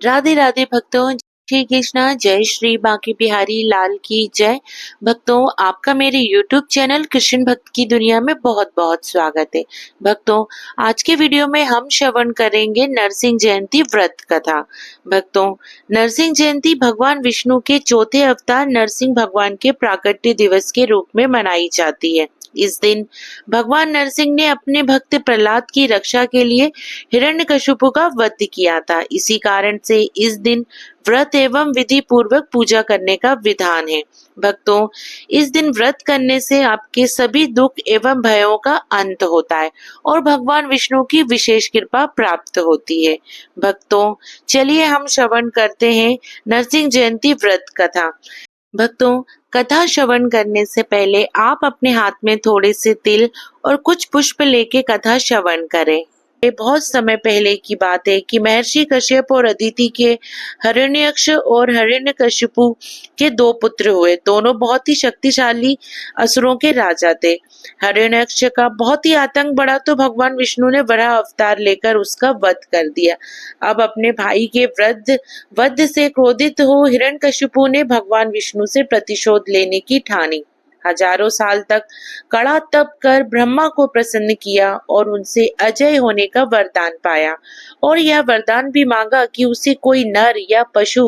राधे राधे भक्तों। श्री कृष्णा, जय श्री बांके बिहारी लाल की जय। भक्तों, आपका मेरे YouTube चैनल कृष्ण भक्त की दुनिया में बहुत बहुत स्वागत है। भक्तों, आज के वीडियो में हम श्रवण करेंगे नरसिंह जयंती व्रत कथा। भक्तों, नरसिंह जयंती भगवान विष्णु के चौथे अवतार नरसिंह भगवान के प्राकट्य दिवस के रूप में मनाई जाती है। इस दिन भगवान नरसिंह ने अपने भक्त प्रहलाद की रक्षा के लिए हिरण्यकशिपु का वध किया था। इसी कारण से इस दिन व्रत एवं विधि पूर्वक पूजा करने का विधान है। भक्तों, इस दिन व्रत करने से आपके सभी दुख एवं भयों का अंत होता है और भगवान विष्णु की विशेष कृपा प्राप्त होती है। भक्तों, चलिए हम श्रवण करते हैं नरसिंह जयंती व्रत कथा। भक्तों, कथा श्रवण करने से पहले आप अपने हाथ में थोड़े से तिल और कुछ पुष्प लेके कथा श्रवण करें। ये बहुत समय पहले की बात है कि महर्षि कश्यप और अदिति के हिरण्यक्ष और हिरण्यकशिपु के दो पुत्र हुए। दोनों बहुत ही शक्तिशाली असुरों के राजा थे। हिरण्यक्ष का बहुत ही आतंक बढ़ा तो भगवान विष्णु ने वराह अवतार लेकर उसका वध कर दिया। अब अपने भाई के वध से क्रोधित हो हिरण्यकशिपु ने भगवान विष्णु से प्रतिशोध लेने की ठानी। हजारों साल तक कड़ा तप कर ब्रह्मा को प्रसन्न किया और उनसे अजय होने का वरदान पाया और यह वरदान भी मांगा कि उसे कोई नर या पशु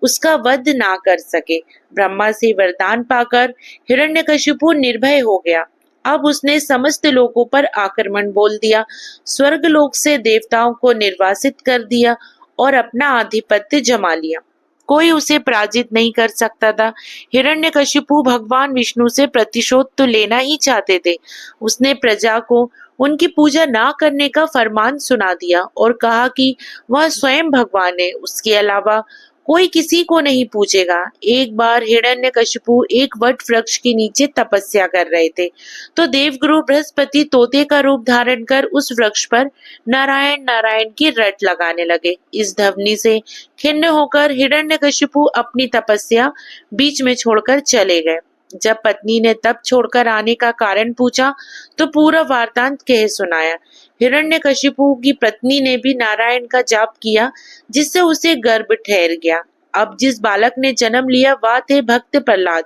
उसका वध ना कर सके। ब्रह्मा से वरदान पाकर हिरण्यकशिपु निर्भय हो गया। अब उसने समस्त लोगों पर आक्रमण बोल दिया, स्वर्ग लोक से देवताओं को निर्वासित कर दिया और अपना आधिपत्य जमा लिया। कोई उसे पराजित नहीं कर सकता था। हिरण्यकशिपु भगवान विष्णु से प्रतिशोध तो लेना ही चाहते थे। उसने प्रजा को उनकी पूजा ना करने का फरमान सुना दिया और कहा कि वह स्वयं भगवान है, उसके अलावा कोई किसी को नहीं पूजेगा। एक बार हिरण्यकशिपु एक वट वृक्ष के नीचे तपस्या कर रहे थे तो देवगुरु बृहस्पति तोते का रूप धारण कर उस वृक्ष पर नारायण नारायण की रट लगाने लगे। इस ध्वनि से खिन्न होकर हिरण्यकशिपु अपनी तपस्या बीच में छोड़कर चले गए। जब पत्नी ने तप छोड़कर आने का कारण पूछा तो पूरा वृत्तांत कह सुनाया। हिरण्यकशिपु की पत्नी ने भी नारायण का जाप किया जिससे उसे गर्भ ठहर गया। अब जिस बालक ने जन्म लिया वह थे भक्त प्रहलाद।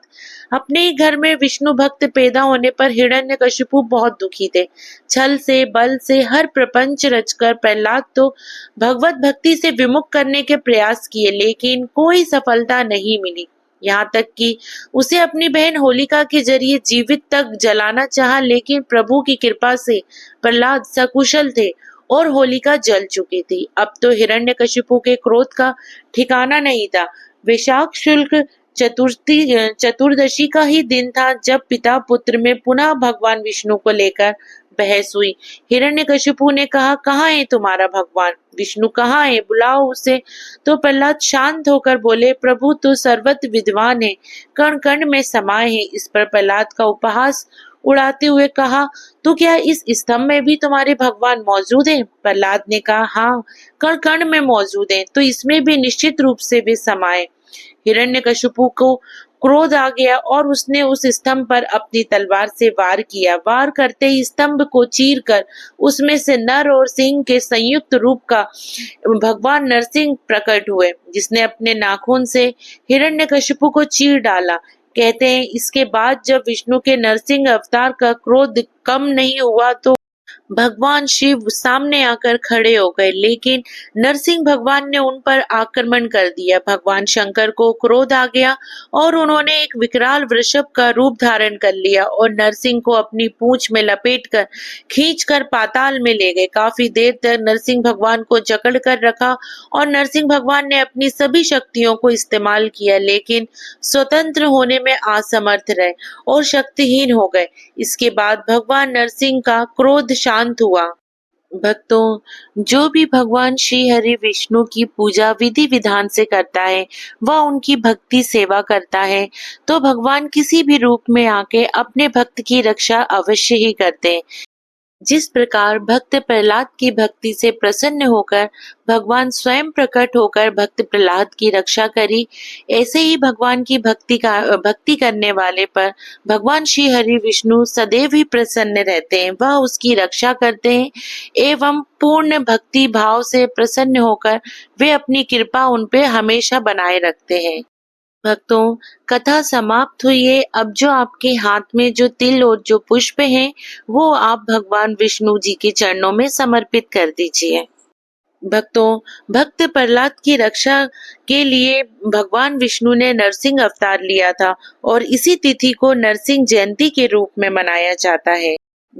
अपने ही घर में विष्णु भक्त पैदा होने पर हिरण्यकशिपु बहुत दुखी थे। छल से बल से हर प्रपंच रचकर प्रहलाद तो भगवत भक्ति से विमुख करने के प्रयास किए लेकिन कोई सफलता नहीं मिली। यहाँ तक कि उसे अपनी बहन होलिका के जरिए जीवित तक जलाना चाहा लेकिन प्रभु की कृपा से प्रहलाद सकुशल थे और होलिका जल चुकी थी। अब तो हिरण्यकशिपु के क्रोध का ठिकाना नहीं था। वैशाख शुक्ल चतुर्दशी का ही दिन था जब पिता पुत्र में पुनः भगवान विष्णु को लेकर बहस हुई। हिरण्यकशिपु ने कहा, कहाँ है तुम्हारा भगवान? विष्णु कहाँ है? बुलाओ उसे। तो प्रहलाद शांत होकर बोले, प्रभु तो सर्वत्र विद्वान है, कण कण में समाये है। इस पर प्रहलाद का उपहास उड़ाते हुए कहा, तो क्या इस स्तंभ में भी तुम्हारे भगवान मौजूद हैं? प्रहलाद ने कहा, हाँ, कण कण में मौजूद हैं, तो इसमें भी निश्चित रूप से वे समाये। हिरण्यकशिपु को क्रोध आ गया और उसने उस स्तंभ पर अपनी तलवार से वार किया। वार करते ही स्तंभ को चीर कर उसमें से नर और सिंह के संयुक्त रूप का भगवान नरसिंह प्रकट हुए, जिसने अपने नाखून से हिरण्यकशिपु को चीर डाला। कहते हैं इसके बाद जब विष्णु के नरसिंह अवतार का क्रोध कम नहीं हुआ तो भगवान शिव सामने आकर खड़े हो गए, लेकिन नरसिंह भगवान ने उन पर आक्रमण कर दिया। भगवान शंकर को क्रोध आ गया और उन्होंने एक विकराल वृषभ का रूप धारण कर लिया और नरसिंह को अपनी पूंछ में लपेटकर खींचकर पाताल में ले गए। काफी देर तक नरसिंह भगवान को जकड़ कर रखा और नरसिंह भगवान ने अपनी सभी शक्तियों को इस्तेमाल किया लेकिन स्वतंत्र होने में असमर्थ रहे और शक्तिहीन हो गए। इसके बाद भगवान नरसिंह का क्रोध शांत हुआ। भक्तों, जो भी भगवान श्री हरि विष्णु की पूजा विधि विधान से करता है वह उनकी भक्ति सेवा करता है तो भगवान किसी भी रूप में आके अपने भक्त की रक्षा अवश्य ही करते हैं। जिस प्रकार भक्त प्रहलाद की भक्ति से प्रसन्न होकर भगवान स्वयं प्रकट होकर भक्त प्रहलाद की रक्षा करी, ऐसे ही भगवान की भक्ति करने वाले पर भगवान श्री हरि विष्णु सदैव ही प्रसन्न रहते हैं। वह उसकी रक्षा करते हैं एवं पूर्ण भक्ति भाव से प्रसन्न होकर वे अपनी कृपा उन पे हमेशा बनाए रखते हैं। भक्तों, कथा समाप्त हुई है। अब जो आपके हाथ में जो तिल और जो पुष्प हैं, वो आप भगवान विष्णु जी के चरणों में समर्पित कर दीजिए। भक्तों, भक्त प्रहलाद की रक्षा के लिए भगवान विष्णु ने नरसिंह अवतार लिया था और इसी तिथि को नरसिंह जयंती के रूप में मनाया जाता है।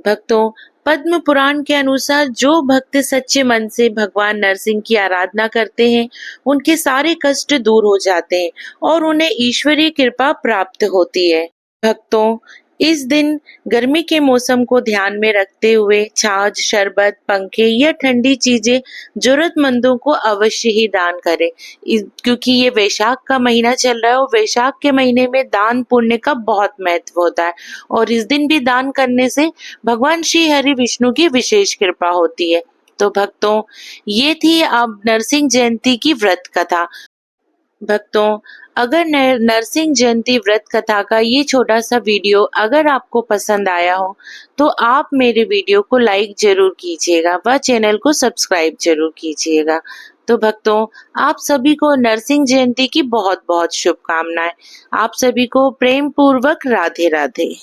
भक्तों, पद्म पुराण के अनुसार जो भक्त सच्चे मन से भगवान नरसिंह की आराधना करते हैं, उनके सारे कष्ट दूर हो जाते हैं और उन्हें ईश्वरीय कृपा प्राप्त होती है। भक्तों, इस दिन गर्मी के मौसम को ध्यान में रखते हुए छाछ, शरबत, पंखे या ठंडी चीजें जरूरतमंदों को अवश्य ही दान करें, क्योंकि ये वैशाख का महीना चल रहा है और वैशाख के महीने में दान पुण्य का बहुत महत्व होता है और इस दिन भी दान करने से भगवान श्री हरि विष्णु की विशेष कृपा होती है। तो भक्तों, ये थी अब नरसिंह जयंती की व्रत कथा। भक्तों, अगर नरसिंह जयंती व्रत कथा का ये छोटा सा वीडियो अगर आपको पसंद आया हो तो आप मेरे वीडियो को लाइक जरूर कीजिएगा व चैनल को सब्सक्राइब जरूर कीजिएगा। तो भक्तों, आप सभी को नरसिंह जयंती की बहुत बहुत शुभकामनाएं। आप सभी को प्रेम पूर्वक राधे राधे।